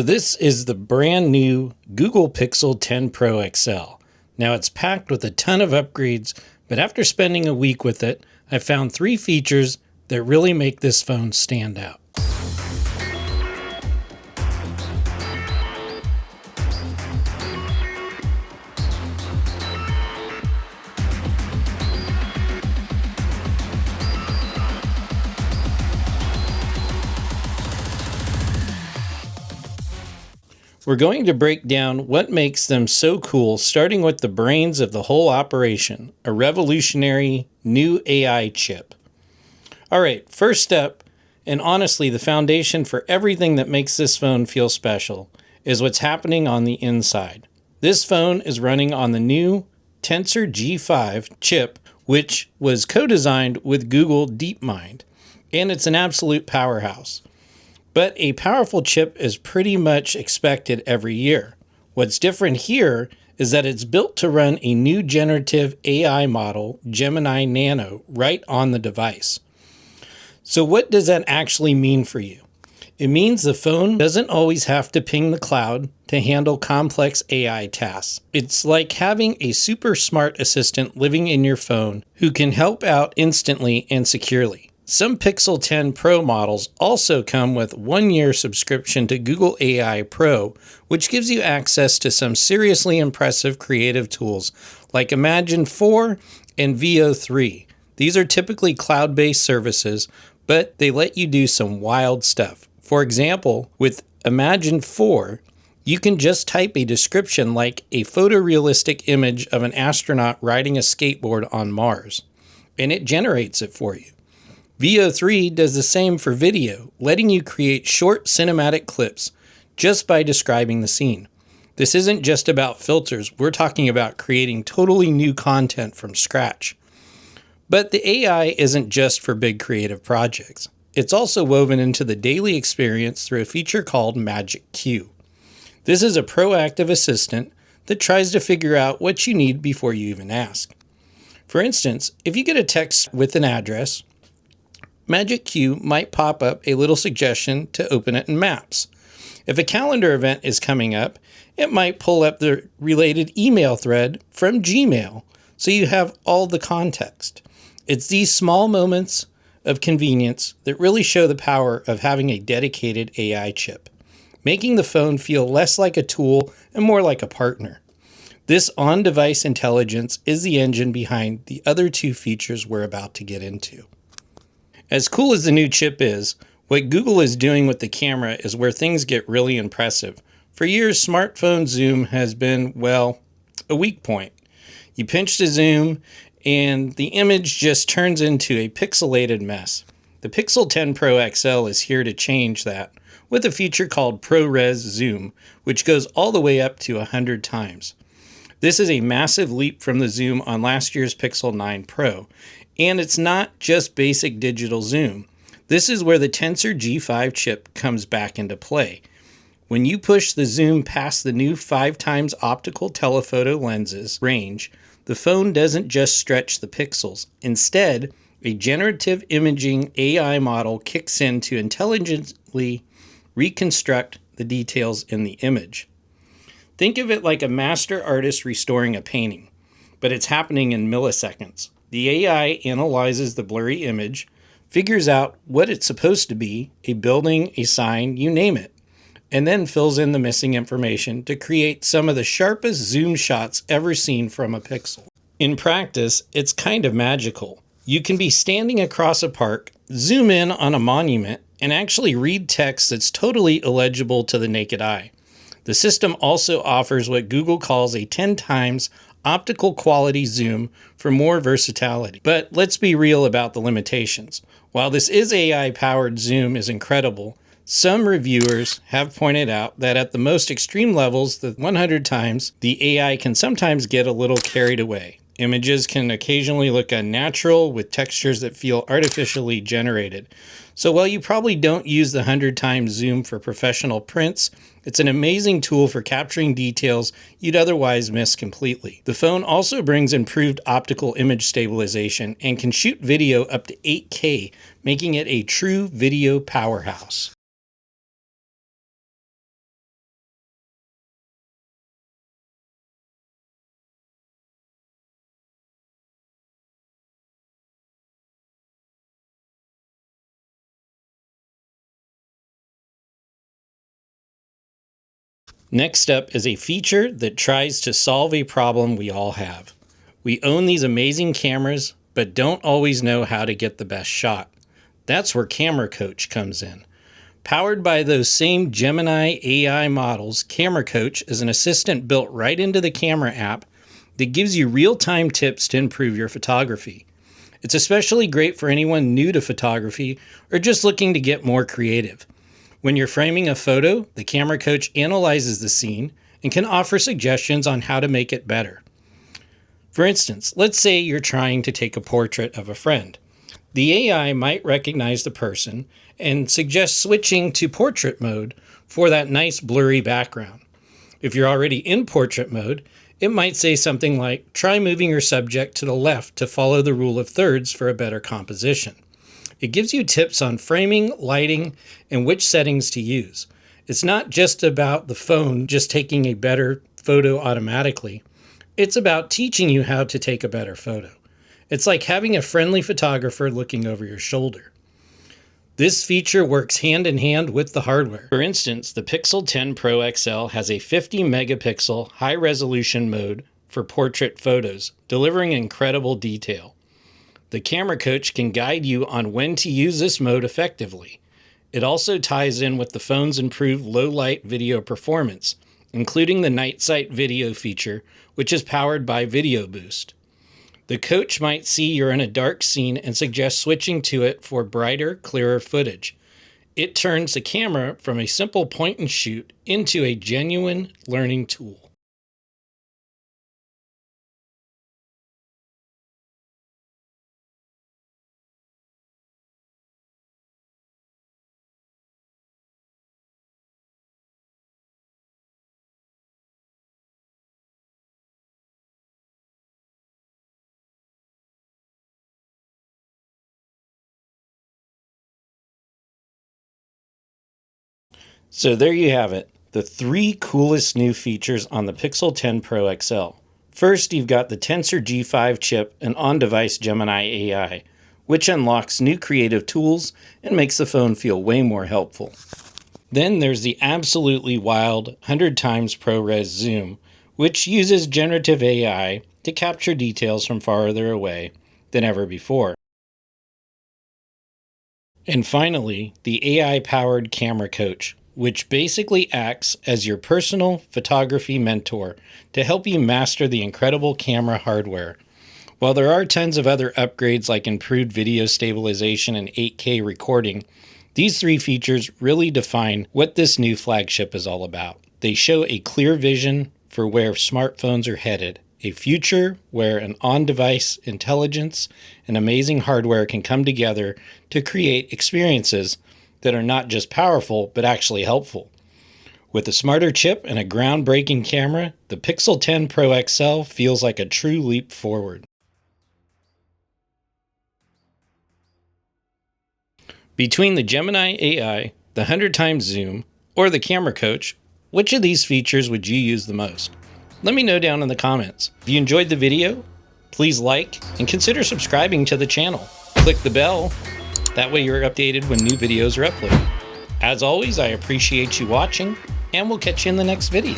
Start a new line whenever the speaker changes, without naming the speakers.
This is the brand new Google Pixel 10 Pro XL. Now it's packed with a ton of upgrades, but after spending a week with it, I found 3 features that really make this phone stand out. We're going to break down what makes them so cool, starting with the brains of the whole operation, a revolutionary new AI chip. All right, first step, and honestly the foundation for everything that makes this phone feel special, is what's happening on the inside. This phone is running on the new Tensor G5 chip, which was co-designed with Google DeepMind, and it's an absolute powerhouse. But a powerful chip is pretty much expected every year. What's different here is that it's built to run a new generative AI model, Gemini Nano, right on the device. So what does that actually mean for you? It means the phone doesn't always have to ping the cloud to handle complex AI tasks. It's like having a super smart assistant living in your phone who can help out instantly and securely. Some Pixel 10 Pro models also come with 1-year subscription to Google AI Pro, which gives you access to some seriously impressive creative tools like Imagen 4 and Veo 3. These are typically cloud-based services, but they let you do some wild stuff. For example, with Imagen 4, you can just type a description like a photorealistic image of an astronaut riding a skateboard on Mars, and it generates it for you. Veo 3 does the same for video, letting you create short cinematic clips just by describing the scene. This isn't just about filters, we're talking about creating totally new content from scratch. But the AI isn't just for big creative projects. It's also woven into the daily experience through a feature called Magic Queue. This is a proactive assistant that tries to figure out what you need before you even ask. For instance, if you get a text with an address, Magic Queue might pop up a little suggestion to open it in Maps. If a calendar event is coming up, it might pull up the related email thread from Gmail, so you have all the context. It's these small moments of convenience that really show the power of having a dedicated AI chip, making the phone feel less like a tool and more like a partner. This on-device intelligence is the engine behind the other 2 features we're about to get into. As cool as the new chip is, what Google is doing with the camera is where things get really impressive. For years, smartphone zoom has been, well, a weak point. You pinch the zoom, and the image just turns into a pixelated mess. The Pixel 10 Pro XL is here to change that with a feature called ProRes Zoom, which goes all the way up to 100 times. This is a massive leap from the zoom on last year's Pixel 9 Pro. And it's not just basic digital zoom. This is where the Tensor G5 chip comes back into play. When you push the zoom past the new 5x optical telephoto lenses range, the phone doesn't just stretch the pixels. Instead, a generative imaging AI model kicks in to intelligently reconstruct the details in the image. Think of it like a master artist restoring a painting, but it's happening in milliseconds. The AI analyzes the blurry image, figures out what it's supposed to be, a building, a sign, you name it, and then fills in the missing information to create some of the sharpest zoom shots ever seen from a pixel. In practice, it's kind of magical. You can be standing across a park, zoom in on a monument, and actually read text that's totally illegible to the naked eye. The system also offers what Google calls a 10 times optical quality zoom for more versatility. But let's be real about the limitations. While this AI-powered zoom is incredible, some reviewers have pointed out that at the most extreme levels, the 100 times, the AI can sometimes get a little carried away. Images can occasionally look unnatural with textures that feel artificially generated. So while you probably don't use the 100 times zoom for professional prints, it's an amazing tool for capturing details you'd otherwise miss completely. The phone also brings improved optical image stabilization and can shoot video up to 8K, making it a true video powerhouse. Next up is a feature that tries to solve a problem we all have. We own these amazing cameras, but don't always know how to get the best shot. That's where Camera Coach comes in. Powered by those same Gemini AI models, Camera Coach is an assistant built right into the camera app that gives you real-time tips to improve your photography. It's especially great for anyone new to photography or just looking to get more creative. When you're framing a photo, the Camera Coach analyzes the scene and can offer suggestions on how to make it better. For instance, let's say you're trying to take a portrait of a friend. The AI might recognize the person and suggest switching to portrait mode for that nice blurry background. If you're already in portrait mode, it might say something like, try moving your subject to the left to follow the rule of thirds for a better composition. It gives you tips on framing, lighting, and which settings to use. It's not just about the phone just taking a better photo automatically. It's about teaching you how to take a better photo. It's like having a friendly photographer looking over your shoulder. This feature works hand in hand with the hardware. For instance, the Pixel 10 Pro XL has a 50 megapixel high resolution mode for portrait photos, delivering incredible detail. The Camera Coach can guide you on when to use this mode effectively. It also ties in with the phone's improved low-light video performance, including the Night Sight video feature, which is powered by Video Boost. The coach might see you're in a dark scene and suggest switching to it for brighter, clearer footage. It turns the camera from a simple point and shoot into a genuine learning tool. So there you have it, the 3 coolest new features on the Pixel 10 Pro XL. First, you've got the Tensor G5 chip and on-device Gemini AI, which unlocks new creative tools and makes the phone feel way more helpful. Then there's the absolutely wild 100 times ProRes zoom, which uses generative AI to capture details from farther away than ever before. And finally, the AI-powered Camera Coach, which basically acts as your personal photography mentor to help you master the incredible camera hardware. While there are tons of other upgrades like improved video stabilization and 8K recording, these 3 features really define what this new flagship is all about. They show a clear vision for where smartphones are headed, a future where an on-device intelligence and amazing hardware can come together to create experiences that are not just powerful, but actually helpful. With a smarter chip and a groundbreaking camera, the Pixel 10 Pro XL feels like a true leap forward. Between the Gemini AI, the 100 times zoom, or the Camera Coach, which of these features would you use the most? Let me know down in the comments. If you enjoyed the video, please like and consider subscribing to the channel. Click the bell. That way you're updated when new videos are uploaded. As always, I appreciate you watching, and we'll catch you in the next video.